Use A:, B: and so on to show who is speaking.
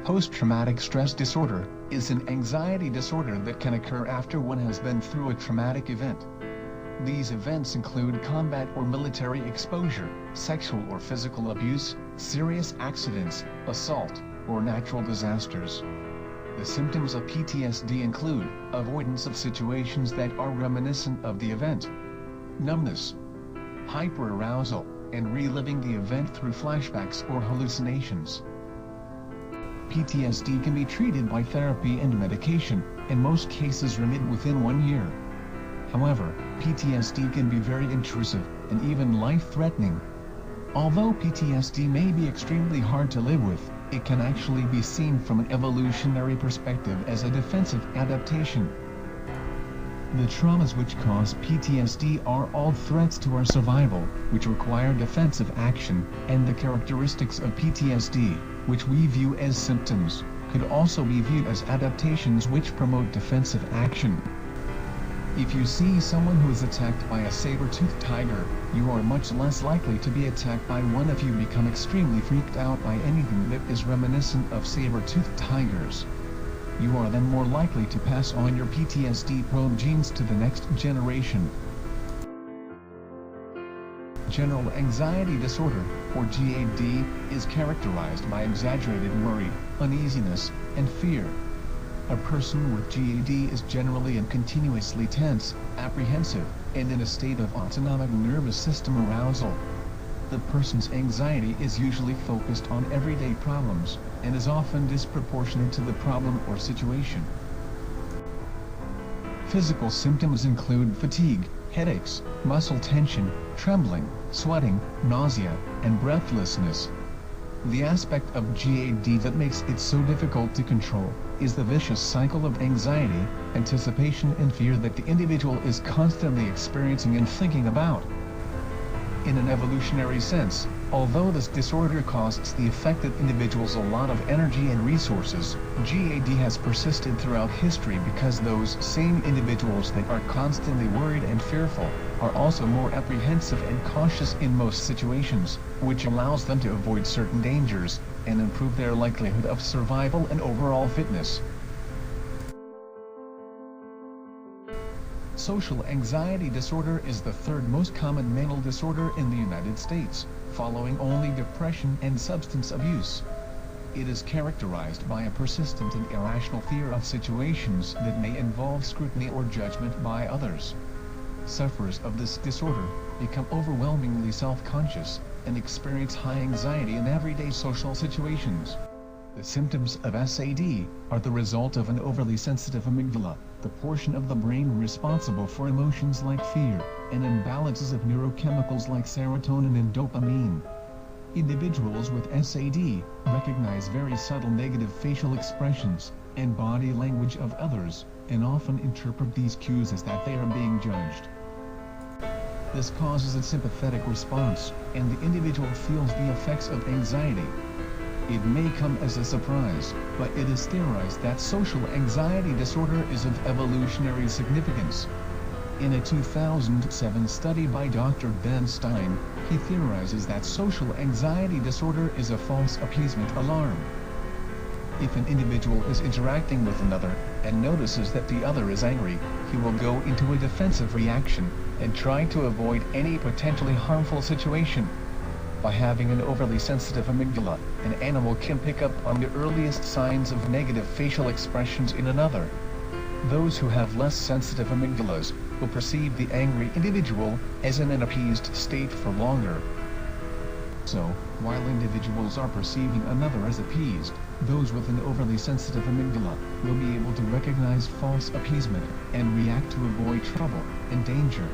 A: Post-traumatic stress disorder is an anxiety disorder that can occur after one has been through a traumatic event. These events include combat or military exposure, sexual or physical abuse, serious accidents, assault, or natural disasters. The symptoms of PTSD include avoidance of situations that are reminiscent of the event, numbness, hyperarousal, and reliving the event through flashbacks or hallucinations. PTSD can be treated by therapy and medication, in most cases remit within 1 year. However, PTSD can be very intrusive, and even life-threatening. Although PTSD may be extremely hard to live with, it can actually be seen from an evolutionary perspective as a defensive adaptation. The traumas which cause PTSD are all threats to our survival, which require defensive action, and the characteristics of PTSD, which we view as symptoms, could also be viewed as adaptations which promote defensive action. If you see someone who is attacked by a saber-toothed tiger, you are much less likely to be attacked by one if you become extremely freaked out by anything that is reminiscent of saber-toothed tigers. You are then more likely to pass on your PTSD-prone genes to the next generation. General anxiety disorder, or GAD, is characterized by exaggerated worry, uneasiness, and fear. A person with GAD is generally and continuously tense, apprehensive, and in a state of autonomic nervous system arousal. The person's anxiety is usually focused on everyday problems, and is often disproportionate to the problem or situation. Physical symptoms include fatigue, headaches, muscle tension, trembling, sweating, nausea, and breathlessness. The aspect of GAD that makes it so difficult to control is the vicious cycle of anxiety, anticipation and fear that the individual is constantly experiencing and thinking about. In an evolutionary sense, although this disorder costs the affected individuals a lot of energy and resources, GAD has persisted throughout history because those same individuals that are constantly worried and fearful are also more apprehensive and cautious in most situations, which allows them to avoid certain dangers and improve their likelihood of survival and overall fitness. Social anxiety disorder is the third most common mental disorder in the United States, following only depression and substance abuse. It is characterized by a persistent and irrational fear of situations that may involve scrutiny or judgment by others. Sufferers of this disorder become overwhelmingly self-conscious and experience high anxiety in everyday social situations. The symptoms of SAD are the result of an overly sensitive amygdala, the portion of the brain responsible for emotions like fear, and imbalances of neurochemicals like serotonin and dopamine. Individuals with SAD recognize very subtle negative facial expressions and body language of others, and often interpret these cues as that they are being judged. This causes a sympathetic response, and the individual feels the effects of anxiety. It may come as a surprise, but it is theorized that social anxiety disorder is of evolutionary significance. In a 2007 study by Dr. Ben Stein, he theorizes that social anxiety disorder is a false appeasement alarm. If an individual is interacting with another, and notices that the other is angry, he will go into a defensive reaction, and try to avoid any potentially harmful situation. By having an overly sensitive amygdala, an animal can pick up on the earliest signs of negative facial expressions in another. Those who have less sensitive amygdalas will perceive the angry individual as in an appeased state for longer. So, while individuals are perceiving another as appeased, those with an overly sensitive amygdala will be able to recognize false appeasement and react to avoid trouble and danger.